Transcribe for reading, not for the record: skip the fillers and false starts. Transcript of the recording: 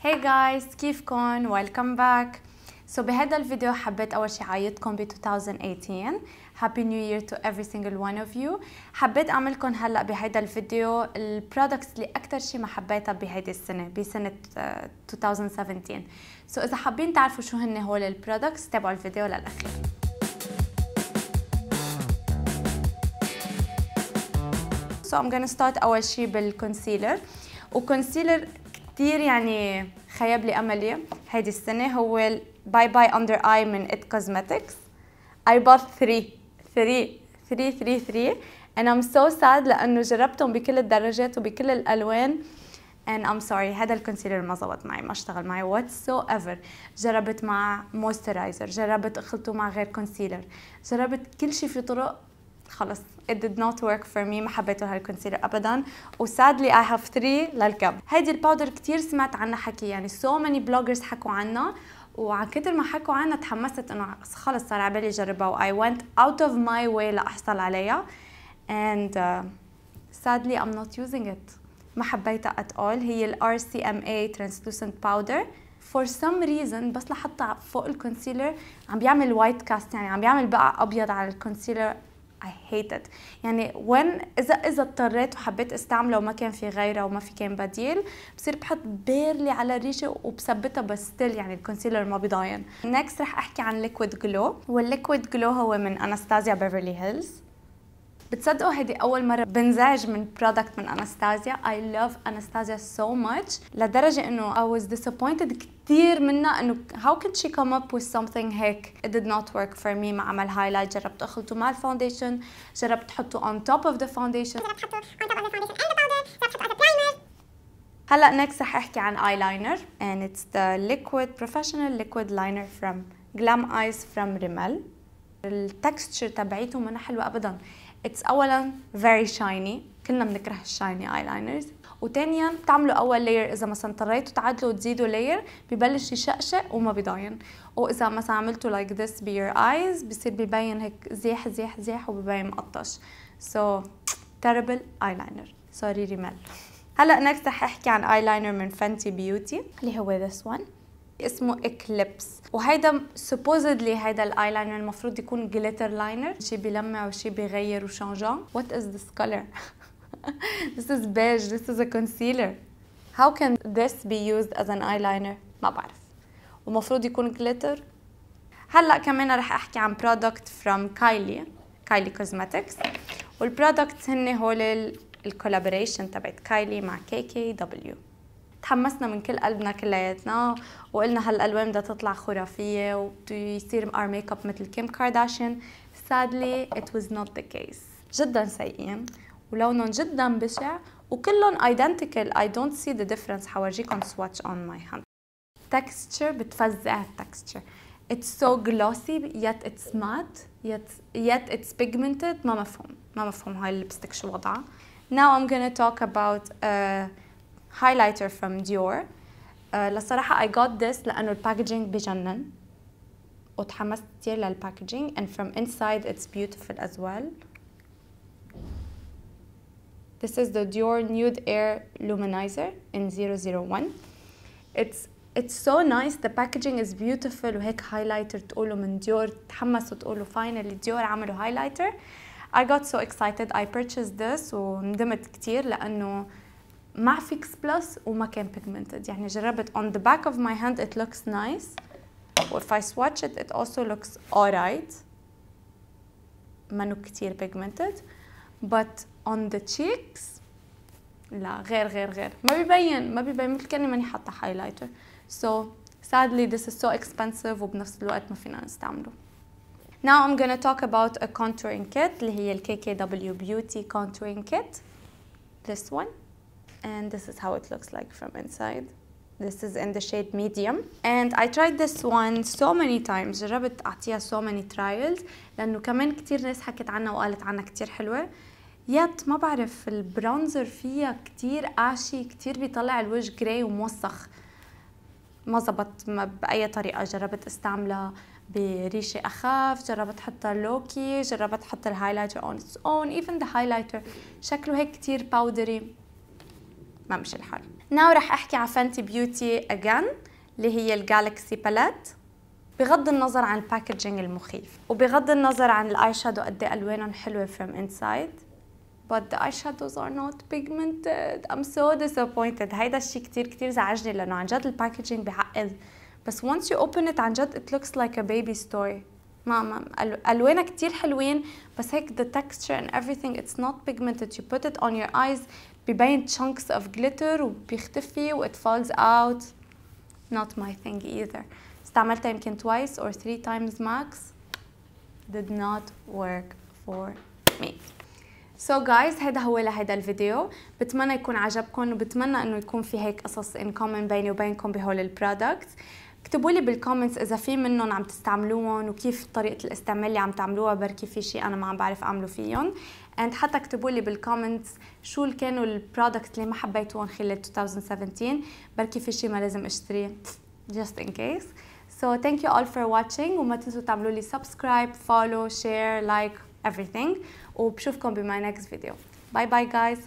Hey guys كيفكن؟ welcome back. بهذا الفيديو حبيت أول شي عايدكم ب 2018. Happy New Year to every single one of you. حبيت أعملكم هلأ بهذا الفيديو البرودكتس اللي أكتر شي ما حبيتها بهيدي السنة بسنة 2017. إذا حابين تعرفوا شو هن هول البرودكتس تابعوا الفيديو للأخير. I'm gonna start أول شي بالكونسيلر، وكونسيلر كتير يعني خيب لي أملي هيدي السنة، هو باي باي أندر آي من إت كوزمتكس. I bought 3 and I'm so sad لأنه جربتهم بكل الدرجات وبكل الألوان and I'm sorry هذا الكونسيلر ما زبط معي، ما اشتغل معي whatsoever. جربت مع مويسترايزر، جربت اخلطه مع غير كونسيلر، جربت كل شيء في طرق، خلص it did not work for me. ما حبيته هالكونسيلر ابدا، وسادلي I have 3 للكب. هيدي الباودر كتير سمعت عنها حكي، يعني so many bloggers حكوا عنها، وعن كتر ما حكوا عنها تحمست انه خلص صار عبالي اجربها، و I went out of my way لاحصل عليها and sadly I'm not using it. ما حبيتها at all. هي ال RCMA translucent powder for some reason بس لحطها فوق الكونسيلر عم بيعمل وايت كاست، يعني عم بيعمل بقع ابيض على الكونسيلر. I hate it. يعني إذا اضطريت وحبيت استعمله وما كان في غيره وما في كان بديل، بصير بحط بيرلي على الريشه وبثبتها، بس ستيل يعني الكونسيلر ما بيضاين. نيكست رح احكي عن ليكويد جلو، والليكويد جلو هو من اناستازيا بيفرلي هيلز. بتصدقوا هيدي أول مرة بنزعج من برودكت من أناستازيا. I love أناستازيا so much لدرجة إنه I was disappointed كتير منها، إنه how could she come up with something هيك. It did not work for me. ما عمل هايلايت، جربت أخلطه مع الفاونديشن، جربت أحطه on top of the foundation، جربت أحطه on top of the foundation and the powder، جربت أحطه as a primer. هلأ نيكست رح أحكي عن eyeliner and it's the liquid professional liquid liner from Glam Eyes from Rimmel. التكستشر تبعيته منا حلوة أبدا. It's أولاً very shiny، كلنا بنكره الشايني ايلاينرز، وثانياً بتعملوا أول لاير إذا مثلاً اضطريتوا تعدلوا وتزيدوا لاير ببلش يشقشق وما بيضاين، وإذا مثلاً عملتوا like this ب your eyes بصير ببين هيك زيح زيح زيح وببين مقطش. So terrible eyeliner. sorry ريمال. هلأ نكست رح أحكي عن ايلاينر من فانتي بيوتي اللي هو this one اسمه إكليبس، وهيدا supposedly هيدا الايلاينر المفروض يكون جليتر لاينر، شي بيلمع وشي بيغير وشانجان. What is this color? This is beige. This is a concealer. How can this be used as an eyeliner? ما بعرف. ومفروض يكون جليتر. هلا كمان رح احكي عن product from كايلي كوزمتكس، والبرودكتس هن هول الكولابوريشن تبعت كايلي مع KKW. تحمسنا من كل قلبنا كلياتنا وقلنا هالالوان بدها تطلع خرافيه وبده يصير our makeup مثل كيم كارداشيان. sadly it was not the case. جدا سيئين ولونهم جدا بشع وكلهم identical. I don't see the difference. حورجيكم swatch on my hand. texture بتفزع التكستشر. it's so glossy yet it's matte yet it's pigmented. ما مفهوم هاي الليبستيك شو وضعها. now I'm gonna talk about highlighter from Dior. للصراحة I got this لأنه الباكجينج بجنن وتحمست كتير للباكجينج and from inside it's beautiful as well. This is the Dior Nude Air Luminizer in 001. It's so nice. The packaging is beautiful وهيك highlighter تقولوا من Dior، تحمسوا تقولوا finally Dior عملوا highlighter. I got so excited. I purchased this وندمت كتير لأنه مع فيكس بلس وما كان pigmented. يعني جربت on the back of my hand it looks nice, if I swatch it it also looks alright. منو كتير pigmented but on the cheeks لا غير ما بيبين مثل كأني ماني حاطة highlighter. so sadly this is so expensive وبنفس الوقت ما فينا نستعمله. now I'm gonna talk about a contouring kit اللي هي ال KKW Beauty contouring kit. this one. And this is how it looks like from inside. This is in the shade medium and I tried this one so many times. جربت أعطيها so many trials لأنه كمان كتير ناس حكت عنها وقالت عنها كتير حلوة. يات ما بعرف البرونزر فيها كتير قاشي، كتير بيطلع الوجه جراي وموسخ، ما زبط بأي طريقة. جربت استعملها بريشة أخف، جربت حطها لوكي، جربت حط الهايلايتر on its own. even the highlighter شكله هيك كتير باودري. ما مشي الحال. ناو رح احكي على فانتي بيوتي اجين اللي هي الجالكسي باليت. بغض النظر عن الباكجينج المخيف وبغض النظر عن الاي شادو قد ايه الوانهم حلوه from inside but the eyeshadows are not pigmented. I'm so disappointed. هيدا الشيء كتير زعجني لانه عن جد الباكجينج بيعقد بس once you open it عن جد it looks like a baby stoy. ما الوانها كتير حلوين بس هيك the texture and everything it's not pigmented. You put it on your eyes ببين chunks of glitter وبيختفي و it falls out. Not my thing either. استعملتها يمكن twice or 3 times max. Did not work for me. So guys هذا هو لهذا الفيديو. بتمنى يكون عجبكم وبتمنى انه يكون في هيك قصص in common بيني وبينكم بهول البرودكتس. اكتبوا لي بالكومنتس اذا في منهم عم تستعملوهم وكيف طريقه الاستعمال اللي عم تعملوها، بركي في شيء انا ما عم بعرف اعمله فيهم. and حتى اكتبوا لي بالكومنتس شو كانوا البرودكت اللي ما حبيتوهم خلال 2017، بركي في شيء ما لازم اشتريه just in case. So thank you all for watching وما تنسوا تعملوا لي subscribe, follow, share, like everything وبشوفكم بماي next video. Bye bye guys.